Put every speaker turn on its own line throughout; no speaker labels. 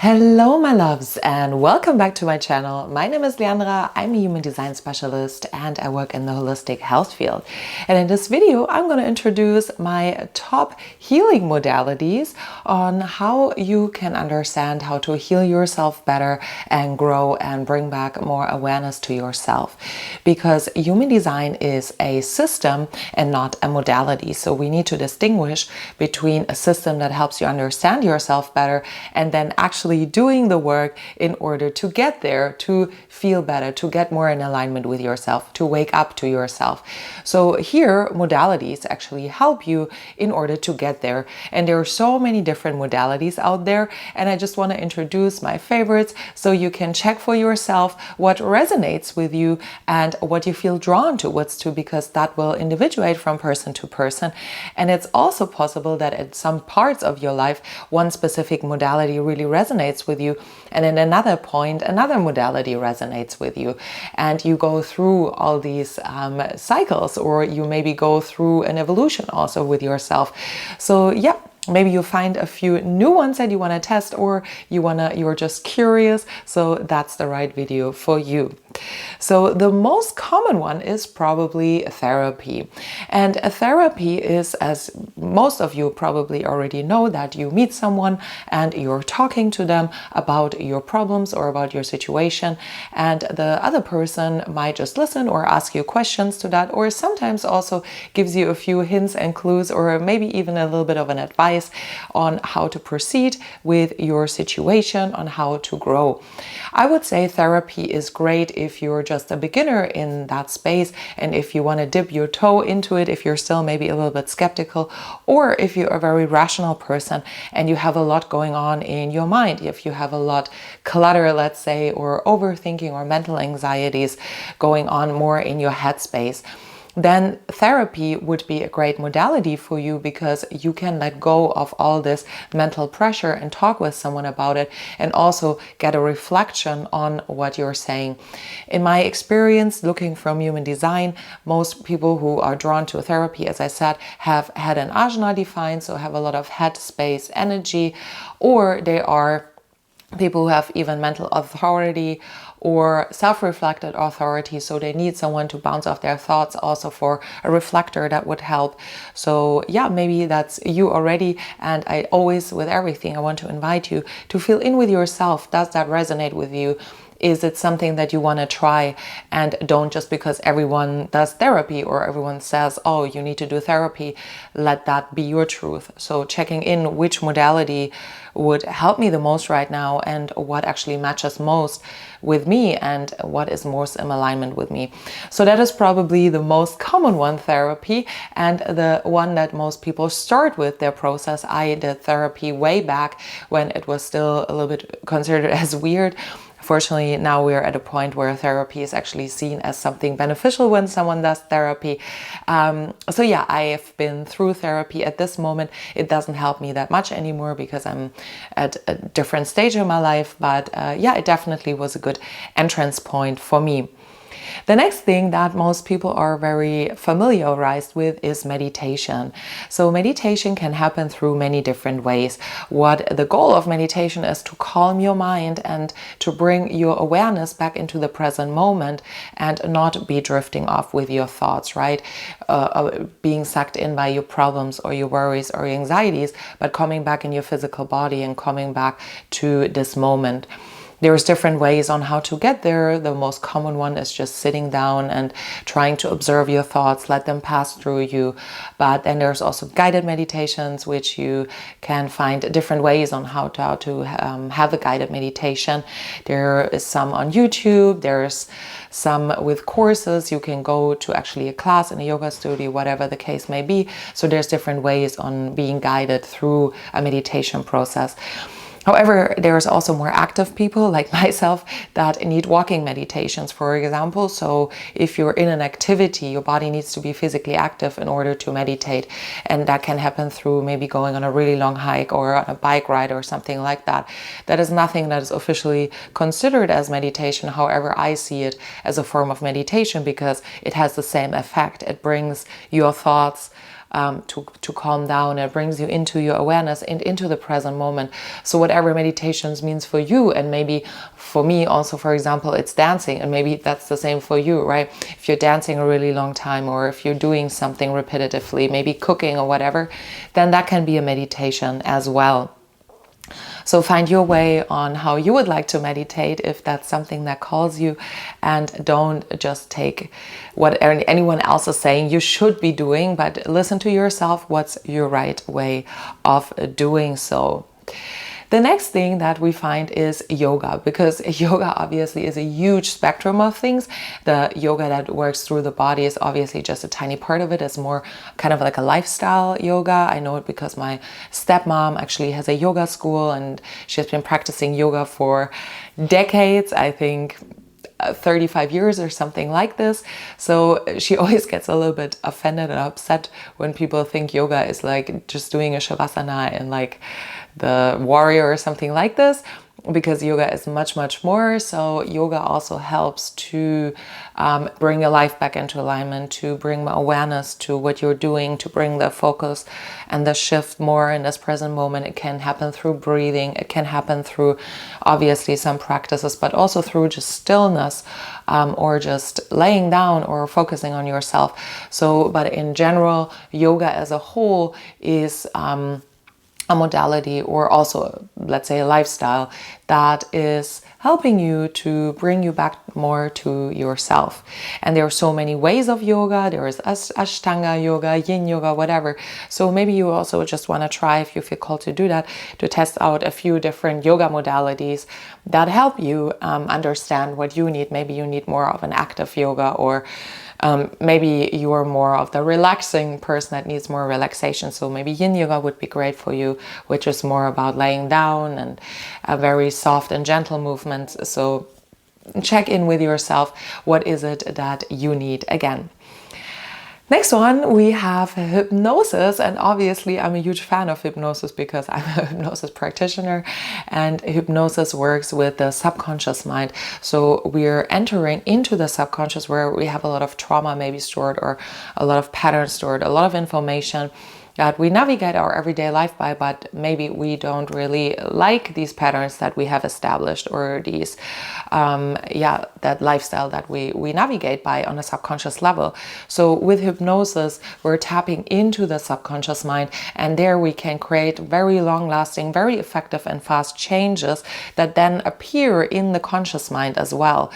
Hello my loves and welcome back to my channel. My name is Leandra, I'm a human design specialist and I work in the holistic health field. And in this video I'm going to introduce my top healing modalities on how you can understand how to heal yourself better and grow and bring back more awareness to yourself. Because human design is a system and not a modality. So we need to distinguish between a system that helps you understand yourself better and then actually doing the work in order to get there, to feel better, to get more in alignment with yourself, to wake up to yourself. So here, modalities actually help you in order to get there. And there are so many different modalities out there. And I just want to introduce my favorites so you can check for yourself what resonates with you and what you feel drawn towards to, because that will individuate from person to person. And it's also possible that at some parts of your life, one specific modality really resonates with you, and in another point another modality resonates with you, and you go through all these cycles, or you maybe go through an evolution also with yourself. So yeah, maybe you find a few new ones that you want to test, or you're just curious, so that's the right video for you. So the most common one is probably therapy. And a therapy is, as most of you probably already know, that you meet someone and you're talking to them about your problems or about your situation, and the other person might just listen or ask you questions to that, or sometimes also gives you a few hints and clues, or maybe even a little bit of an advice on how to proceed with your situation, on how to grow. I would say therapy is great if you're just a beginner in that space, and if you want to dip your toe into it, if you're still maybe a little bit skeptical, or if you're a very rational person and you have a lot going on in your mind, if you have a lot clutter, let's say, or overthinking or mental anxieties going on more in your headspace, then therapy would be a great modality for you, because you can let go of all this mental pressure and talk with someone about it, and also get a reflection on what you're saying. In my experience, looking from human design, most people who are drawn to therapy, as I said, have had an ajna defined, so have a lot of head space energy, or they are people who have even mental authority or self-reflected authority, so they need someone to bounce off their thoughts, also for a reflector that would help. So yeah, maybe that's you already, and I always, with everything, I want to invite you to feel in with yourself. Does that resonate with you? Is it something that you want to try? And don't, just because everyone does therapy or everyone says, oh, you need to do therapy, let that be your truth. So checking in which modality would help me the most right now, and what actually matches most with me, and what is most in alignment with me. So that is probably the most common one, therapy, and the one that most people start with their process. I did therapy way back when it was still a little bit considered as weird. Fortunately, now we're at a point where therapy is actually seen as something beneficial when someone does therapy. So yeah, I have been through therapy. At this moment, it doesn't help me that much anymore, because I'm at a different stage in my life. But yeah, it definitely was a good entrance point for me. The next thing that most people are very familiarized with is meditation. So meditation can happen through many different ways. What the goal of meditation is to calm your mind and to bring your awareness back into the present moment, and not be drifting off with your thoughts, right? Being sucked in by your problems or your worries or your anxieties, but coming back in your physical body and coming back to this moment. There's different ways on how to get there. The most common one is just sitting down and trying to observe your thoughts, let them pass through you. But then there's also guided meditations, which you can find different ways on how to have a guided meditation. There is some on YouTube. There's some with courses. You can go to actually a class in a yoga studio, whatever the case may be. So there's different ways on being guided through a meditation process. However, there's also more active people like myself that need walking meditations, for example. So if you're in an activity, your body needs to be physically active in order to meditate. And that can happen through maybe going on a really long hike or on a bike ride or something like that. That is nothing that is officially considered as meditation. However, I see it as a form of meditation, because it has the same effect. It brings your thoughts to calm down. It brings you into your awareness and into the present moment. So whatever meditations means for you, and maybe for me also, for example, it's dancing, and maybe that's the same for you, right? If you're dancing a really long time, or if you're doing something repetitively, maybe cooking or whatever, then that can be a meditation as well. So find your way on how you would like to meditate, if that's something that calls you, and don't just take what anyone else is saying you should be doing, but listen to yourself. What's your right way of doing so? The next thing that we find is yoga, because yoga obviously is a huge spectrum of things. The yoga that works through the body is obviously just a tiny part of it. It's more kind of like a lifestyle yoga. I know it because my stepmom actually has a yoga school, and she's been practicing yoga for decades, I think 35 years or something like this. So she always gets a little bit offended and upset when people think yoga is like just doing a shavasana and like the warrior or something like this, because yoga is much, much more. So yoga also helps to bring your life back into alignment, to bring awareness to what you're doing, to bring the focus and the shift more in this present moment. It can happen through breathing. It can happen through obviously some practices, but also through just stillness, or just laying down or focusing on yourself. So, but in general, yoga as a whole is a modality, or also, let's say, a lifestyle that is helping you to bring you back more to yourself. And there are so many ways of yoga. There is Ashtanga yoga, Yin yoga, whatever. So maybe you also just want to try, if you feel called to do that, to test out a few different yoga modalities that help you understand what you need. Maybe you need more of an active yoga, or maybe you are more of the relaxing person that needs more relaxation. So maybe Yin yoga would be great for you, which is more about laying down and a very soft and gentle movements. So check in with yourself. What is it that you need again? Next one, we have hypnosis, and obviously I'm a huge fan of hypnosis because I'm a hypnosis practitioner, and hypnosis works with the subconscious mind. So we're entering into the subconscious, where we have a lot of trauma maybe stored, or a lot of patterns stored, a lot of information that we navigate our everyday life by, but maybe we don't really like these patterns that we have established, or these, that lifestyle that we navigate by on a subconscious level. So with hypnosis, we're tapping into the subconscious mind, and there we can create very long-lasting, very effective and fast changes that then appear in the conscious mind as well.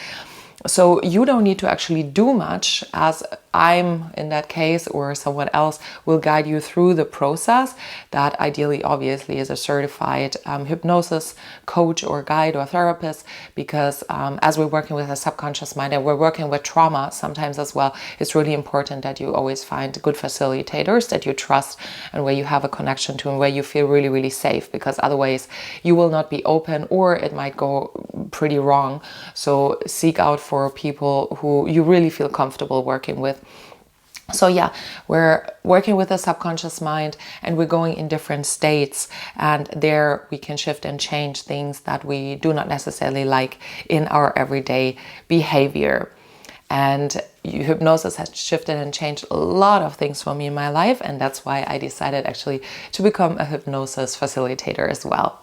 So you don't need to actually do much, as I'm in that case, or someone else will guide you through the process. That ideally, obviously, is a certified hypnosis coach or guide or therapist, because as we're working with a subconscious mind and we're working with trauma sometimes as well, it's really important that you always find good facilitators that you trust and where you have a connection to, and where you feel really, really safe, because otherwise you will not be open, or it might go pretty wrong. So seek out for people who you really feel comfortable working with. So yeah, we're working with the subconscious mind, and we're going in different states, and there we can shift and change things that we do not necessarily like in our everyday behavior. And hypnosis has shifted and changed a lot of things for me in my life, and that's why I decided actually to become a hypnosis facilitator as well.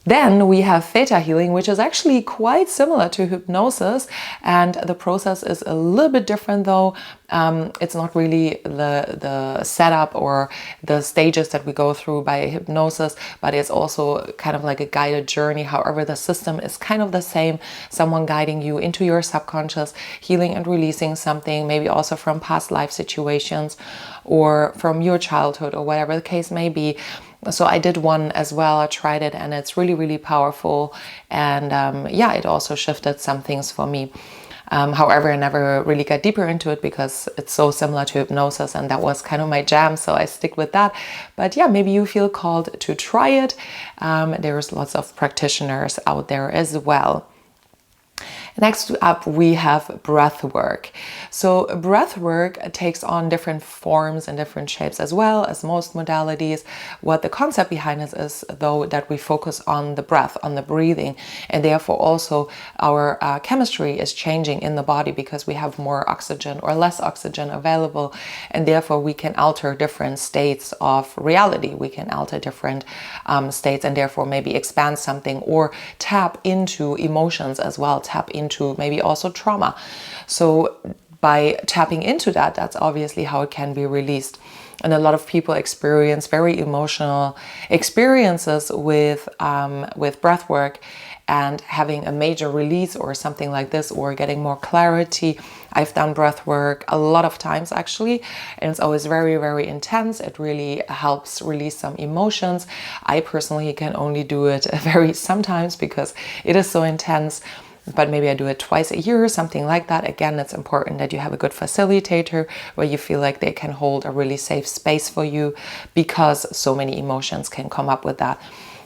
Then we have Theta Healing, which is actually quite similar to hypnosis, and the process is a little bit different though. It's not really the setup or the stages that we go through by hypnosis, but it's also kind of like a guided journey. However, the system is kind of the same. Someone guiding you into your subconscious, healing and releasing something, maybe also from past life situations or from your childhood or whatever the case may be. So I did one as well. I tried it, and it's really, really powerful. And it also shifted some things for me. However, I never really got deeper into it because it's so similar to hypnosis, and that was kind of my jam. So I stick with that. But yeah, maybe you feel called to try it. There's lots of practitioners out there as well. Next up, we have breath work. So breath work takes on different forms and different shapes as well as most modalities. What the concept behind it is, though, that we focus on the breath, on the breathing, and therefore also our chemistry is changing in the body because we have more oxygen or less oxygen available, and therefore we can alter different states of reality. We can alter different states and therefore maybe expand something or tap into emotions as well, tap into maybe also trauma. So by tapping into that, that's obviously how it can be released. And a lot of people experience very emotional experiences with breath work and having a major release or something like this, or getting more clarity. I've done breath work a lot of times actually, and it's always very, very intense. It really helps release some emotions. I personally can only do it very sometimes because it is so intense, but maybe I do it twice a year or something like that. Again, it's important that you have a good facilitator where you feel like they can hold a really safe space for you, because so many emotions can come up with that.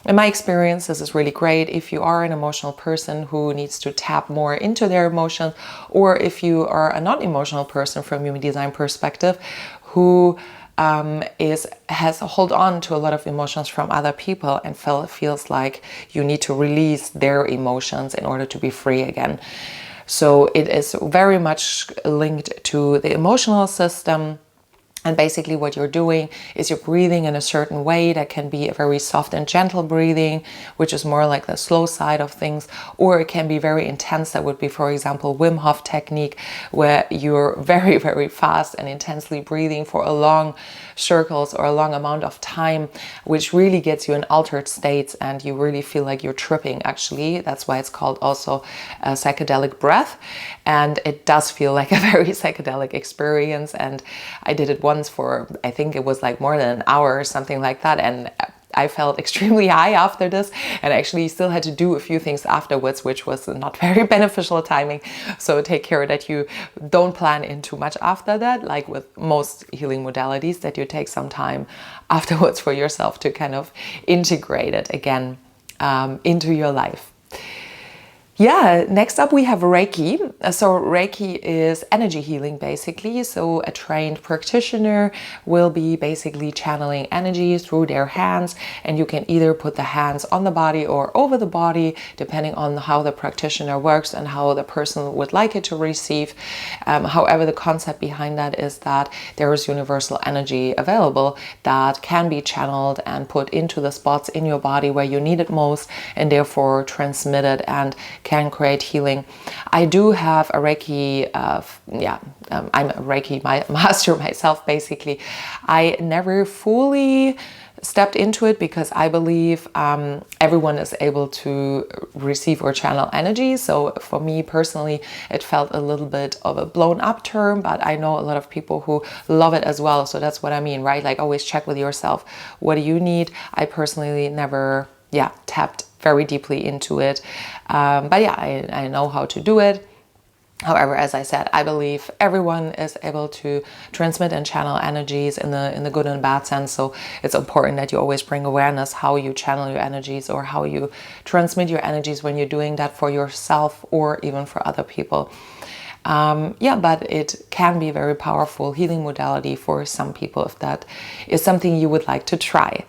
In my experience, this is really great if you are an emotional person who needs to tap more into their emotions, or if you are a non-emotional person from human design perspective who has hold on to a lot of emotions from other people and feels like you need to release their emotions in order to be free again. So it is very much linked to the emotional system. And basically what you're doing is you're breathing in a certain way that can be a very soft and gentle breathing, which is more like the slow side of things, or it can be very intense. That would be, for example, Wim Hof technique, where you're very, very fast and intensely breathing for a long circles or a long amount of time, which really gets you in altered states and you really feel like you're tripping actually. That's why it's called also a psychedelic breath. And it does feel like a very psychedelic experience. And I did it once for, I think it was like more than an hour or something like that. And I felt extremely high after this, and actually still had to do a few things afterwards, which was not very beneficial timing. So take care that you don't plan in too much after that, like with most healing modalities, that you take some time afterwards for yourself to kind of integrate it again into your life. Yeah, next up we have Reiki. So Reiki is energy healing basically. So a trained practitioner will be basically channeling energy through their hands, and you can either put the hands on the body or over the body, depending on how the practitioner works and how the person would like it to receive. However, the concept behind that is that there is universal energy available that can be channeled and put into the spots in your body where you need it most, and therefore transmitted and can create healing. I do have a Reiki, I'm a Reiki master myself, basically. I never fully stepped into it because I believe everyone is able to receive or channel energy. So for me personally, it felt a little bit of a blown up term, but I know a lot of people who love it as well. So that's what I mean, right? Like always check with yourself. What do you need? I personally never tapped very deeply into it. But yeah, I know how to do it. However, as I said, I believe everyone is able to transmit and channel energies in the good and bad sense. So it's important that you always bring awareness how you channel your energies or how you transmit your energies when you're doing that for yourself or even for other people. But it can be a very powerful healing modality for some people if that is something you would like to try.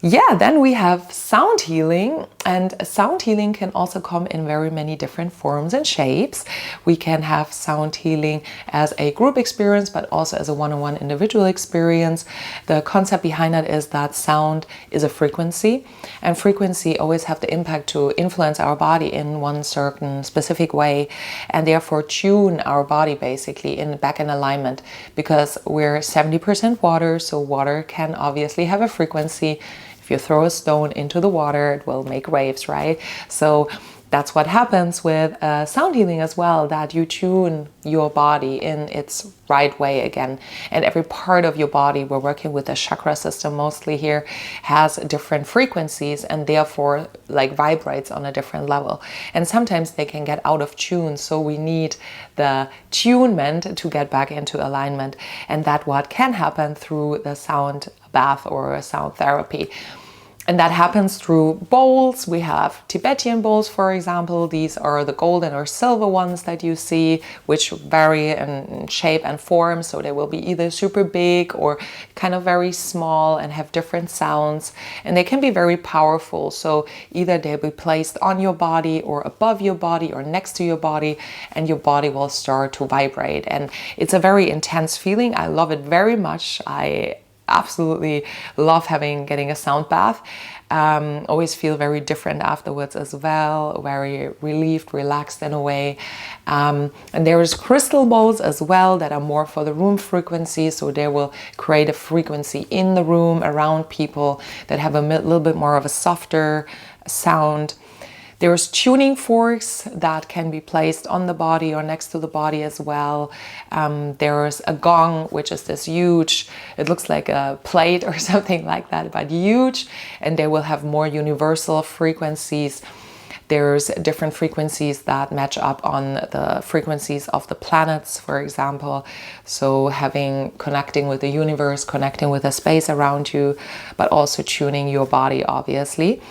Yeah, then we have sound healing, and sound healing can also come in very many different forms and shapes. We can have sound healing as a group experience, but also as a one-on-one individual experience. The concept behind that is that sound is a frequency, and frequency always have the impact to influence our body in one certain specific way, and therefore tune our body basically back in alignment, because we're 70% water, so water can obviously have a frequency. If you throw a stone into the water, it will make waves, right? So that's what happens with sound healing as well, that you tune your body in its right way again. And every part of your body, we're working with the chakra system mostly here, has different frequencies and therefore like vibrates on a different level. And sometimes they can get out of tune. So we need the tunement to get back into alignment. And that what can happen through the sound bath or a sound therapy. And that happens through bowls. We have Tibetan bowls, for example. These are the golden or silver ones that you see, which vary in shape and form. So they will be either super big or kind of very small and have different sounds. And they can be very powerful. So either they'll be placed on your body or above your body or next to your body, and your body will start to vibrate. And it's a very intense feeling. I love it very much. I absolutely love getting a sound bath. Always feel very different afterwards as well, very relieved, relaxed in a way. And there's crystal bowls as well that are more for the room frequency, so they will create a frequency in the room around people that have a little bit more of a softer sound. There's tuning forks that can be placed on the body or next to the body as well. There's a gong, which is this huge, it looks like a plate or something like that, but huge, and they will have more universal frequencies. There's different frequencies that match up on the frequencies of the planets, for example. So connecting with the universe, connecting with the space around you, but also tuning your body, obviously.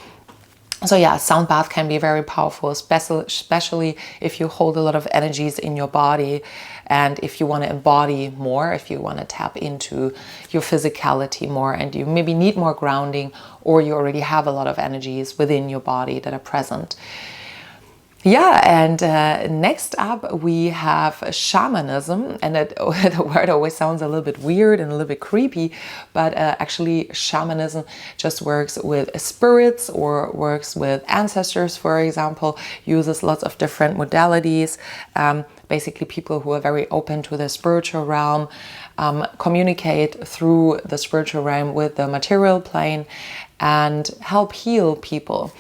So yeah, sound bath can be very powerful, especially if you hold a lot of energies in your body, and if you want to embody more, if you want to tap into your physicality more, and you maybe need more grounding, or you already have a lot of energies within your body that are present. Yeah, and next up we have shamanism, and the word always sounds a little bit weird and a little bit creepy, but actually shamanism just works with spirits or works with ancestors, for example, uses lots of different modalities, basically people who are very open to the spiritual realm, communicate through the spiritual realm with the material plane and help heal people.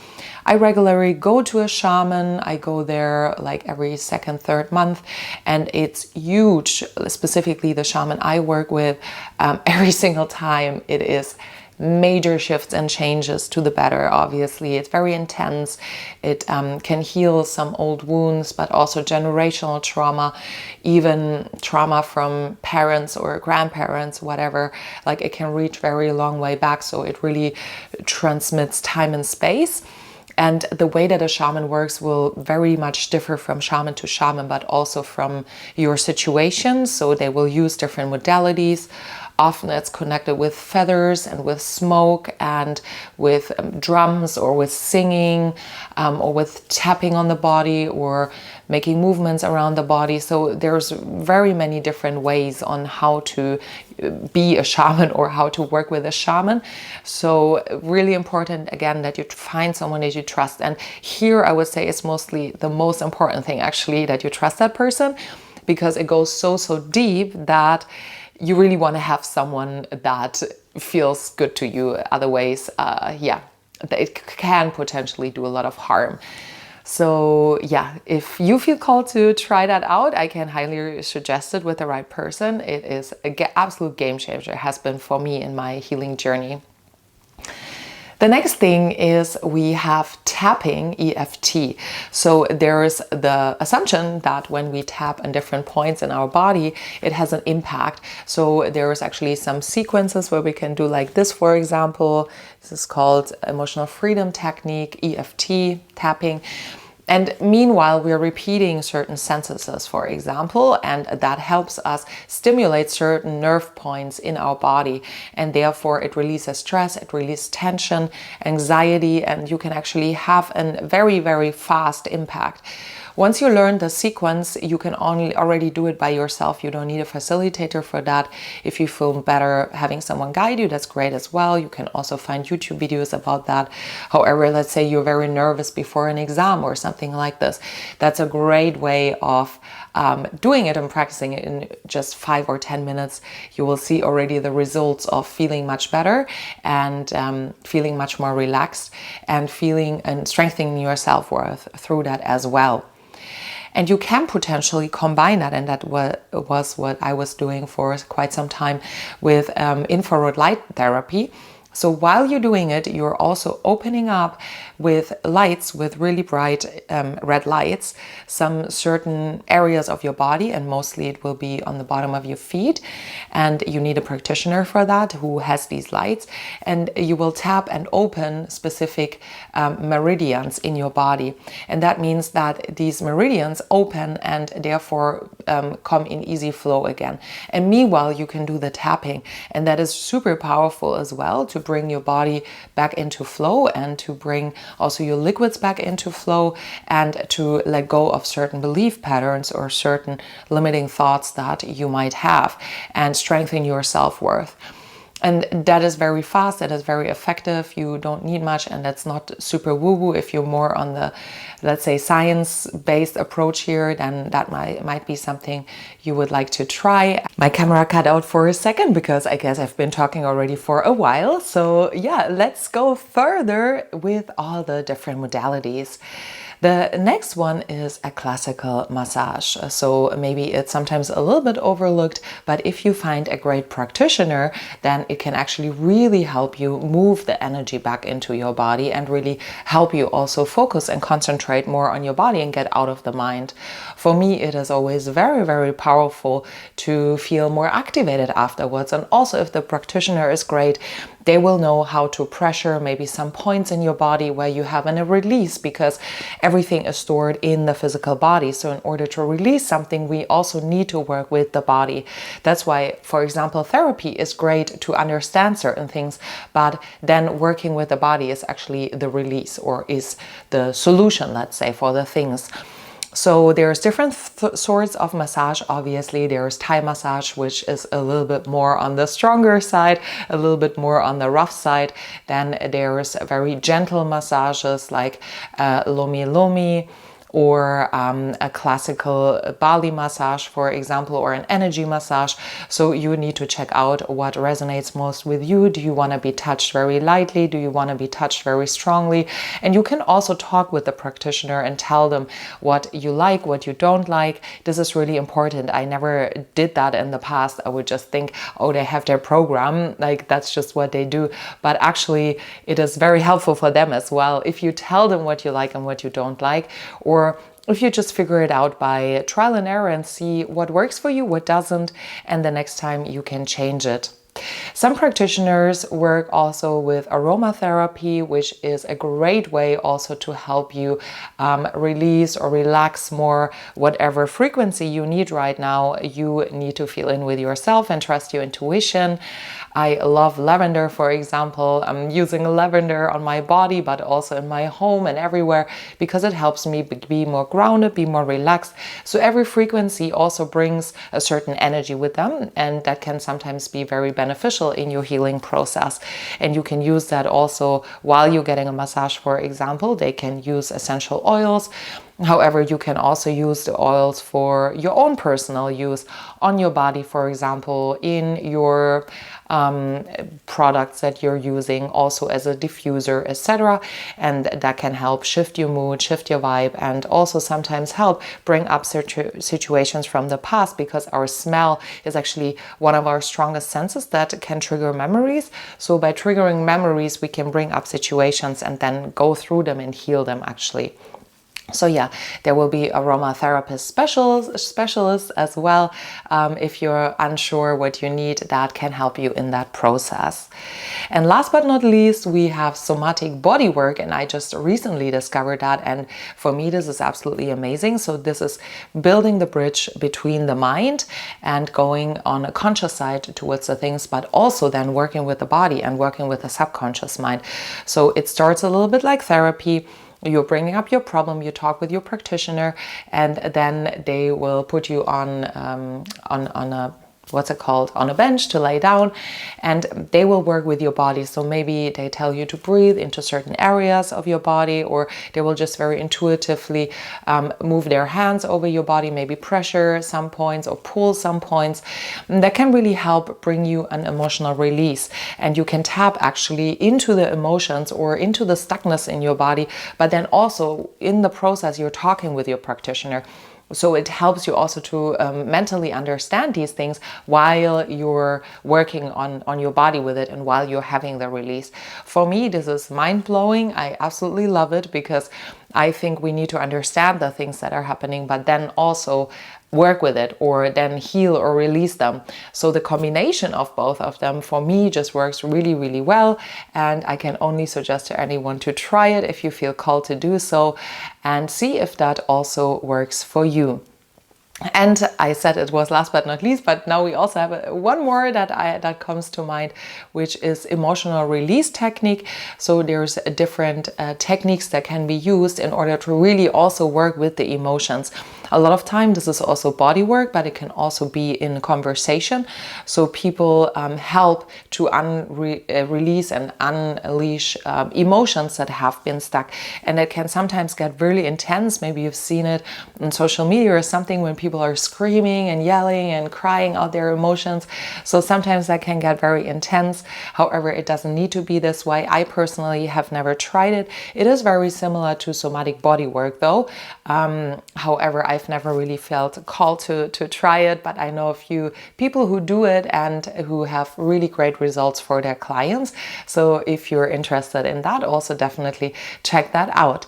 I regularly go to a shaman. I go there like every second, third month, and it's huge. Specifically, the shaman I work with, every single time it is major shifts and changes to the better. Obviously, it's very intense. It can heal some old wounds, but also generational trauma, even trauma from parents or grandparents, whatever. Like, it can reach very long way back. So it really transmits time and space. And the way that a shaman works will very much differ from shaman to shaman, but also from your situation. So they will use different modalities. Often it's connected with feathers and with smoke and with drums or with singing or with tapping on the body or making movements around the body. So there's very many different ways on how to be a shaman or how to work with a shaman. So really important, again, that you find someone that you trust. And here I would say it's mostly the most important thing, actually, that you trust that person, because it goes so deep that you really want to have someone that feels good to you. Otherwise, it can potentially do a lot of harm. So yeah, if you feel called to try that out, I can highly suggest it with the right person. It is an absolute game changer. It has been for me in my healing journey. The next thing is we have tapping, EFT. So there is the assumption that when we tap on different points in our body, it has an impact. So there is actually some sequences where we can do like this, for example. This is called emotional freedom technique, EFT, tapping. And meanwhile, we're repeating certain sentences, for example, and that helps us stimulate certain nerve points in our body. And therefore, it releases stress, it releases tension, anxiety, and you can actually have a very fast impact. Once you learn the sequence, you can already do it by yourself. You don't need a facilitator for that. If you feel better having someone guide you, that's great as well. You can also find YouTube videos about that. However, let's say you're very nervous before an exam or something like this. That's a great way of doing it and practicing it in just 5 or 10 minutes. You will see already the results of feeling much better and feeling much more relaxed and feeling and strengthening your self-worth through that as well. And you can potentially combine that, and that was what I was doing for quite some time with infrared light therapy. So while you're doing it, you're also opening up with lights, with really bright red lights, some certain areas of your body, and mostly it will be on the bottom of your feet. And you need a practitioner for that who has these lights. And you will tap and open specific meridians in your body. And that means that these meridians open and therefore come in easy flow again. And meanwhile, you can do the tapping. And that is super powerful as well to bring your body back into flow and to bring also your liquids back into flow and to let go of certain belief patterns or certain limiting thoughts that you might have and strengthen your self-worth. And that is very fast, that is very effective. You don't need much, and that's not super woo-woo. If you're more on the, let's say, science-based approach here, then that might be something you would like to try. My camera cut out for a second because I guess I've been talking already for a while. So yeah, let's go further with all the different modalities. The next one is a classical massage. So maybe it's sometimes a little bit overlooked, but if you find a great practitioner, then it can actually really help you move the energy back into your body and really help you also focus and concentrate more on your body and get out of the mind. For me, it is always very, very powerful to feel more activated afterwards. And also if the practitioner is great, they will know how to pressure maybe some points in your body where you have a release, because everything is stored in the physical body. So in order to release something, we also need to work with the body. That's why, for example, therapy is great to understand certain things, but then working with the body is actually the release, or is the solution, let's say, for the things. So there's different sorts of massage. Obviously, there's Thai massage, which is a little bit more on the stronger side, a little bit more on the rough side. Then there's very gentle massages like Lomi Lomi, or a classical Bali massage, for example, or an energy massage. So you need to check out what resonates most with you. Do you want to be touched very lightly? Do you want to be touched very strongly? And you can also talk with the practitioner and tell them what you like, what you don't like. This is really important. I never did that in the past. I would just think, oh, they have their program, like that's just what they do. But actually, it is very helpful for them as well if you tell them what you like and what you don't like, or if you just figure it out by trial and error and see what works for you, what doesn't, and the next time you can change it. Some practitioners work also with aromatherapy, which is a great way also to help you release or relax more. Whatever frequency you need right now, you need to feel in with yourself and trust your intuition. I love lavender, for example. I'm using lavender on my body, but also in my home and everywhere, because it helps me be more grounded, be more relaxed. So every frequency also brings a certain energy with them, and that can sometimes be very beneficial in your healing process. And you can use that also while you're getting a massage, for example. They can use essential oils. However, you can also use the oils for your own personal use on your body, for example, in your products that you're using, also as a diffuser, etc. And that can help shift your mood, shift your vibe, and also sometimes help bring up situations from the past, because our smell is actually one of our strongest senses that can trigger memories. So by triggering memories, we can bring up situations and then go through them and heal them actually. So yeah, there will be aromatherapist specialists as well. If you're unsure what you need, that can help you in that process. And last but not least, we have Somatic Bodywork, and I just recently discovered that, and for me this is absolutely amazing. So this is building the bridge between the mind and going on a conscious side towards the things, but also then working with the body and working with the subconscious mind. So it starts a little bit like therapy. You're bringing up your problem, you talk with your practitioner, and then they will put you on a on a bench to lay down, and they will work with your body. So maybe they tell you to breathe into certain areas of your body, or they will just very intuitively move their hands over your body, maybe pressure some points or pull some points. And that can really help bring you an emotional release, and you can tap actually into the emotions or into the stuckness in your body, but then also in the process you're talking with your practitioner. So it helps you also to mentally understand these things while you're working on your body with it and while you're having the release. For me, this is mind-blowing. I absolutely love it because I think we need to understand the things that are happening, but then also work with it or then heal or release them. So the combination of both of them for me just works really, really well. And I can only suggest to anyone to try it if you feel called to do so and see if that also works for you. And I said it was last but not least, but now we also have one more that comes to mind, which is emotional release technique. So there's different techniques that can be used in order to really also work with the emotions. A lot of time this is also body work, but it can also be in conversation. So people help to release and unleash emotions that have been stuck. And it can sometimes get really intense. Maybe you've seen it on social media or something when people are screaming and yelling and crying out their emotions. So sometimes that can get very intense. However, it doesn't need to be this way. I personally have never tried it. It is very similar to somatic bodywork though. However, I've never really felt called to try it, but I know a few people who do it and who have really great results for their clients. So if you're interested in that, also definitely check that out.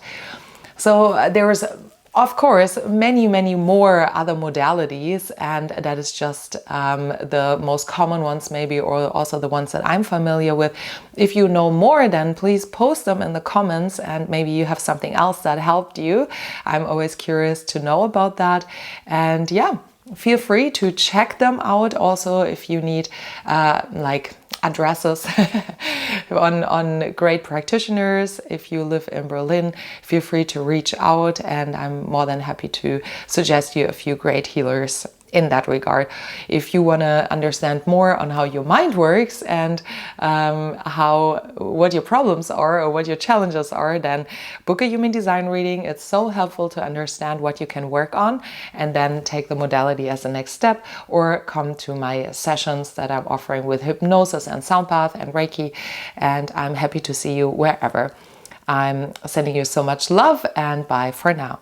So there is, of course, many more other modalities, and that is just the most common ones maybe, or also the ones that I'm familiar with. If you know more, then please post them in the comments, and maybe you have something else that helped you. I'm always curious to know about that. And yeah, feel free to check them out. Also, if you need like addresses on great practitioners. If you live in Berlin, feel free to reach out, and I'm more than happy to suggest you a few great healers in that regard. If you want to understand more on how your mind works and what your problems are or what your challenges are, then book a human design reading. It's so helpful to understand what you can work on and then take the modality as the next step, or come to my sessions that I'm offering with hypnosis and sound bath and Reiki, and I'm happy to see you wherever. I'm sending you so much love, and bye for now.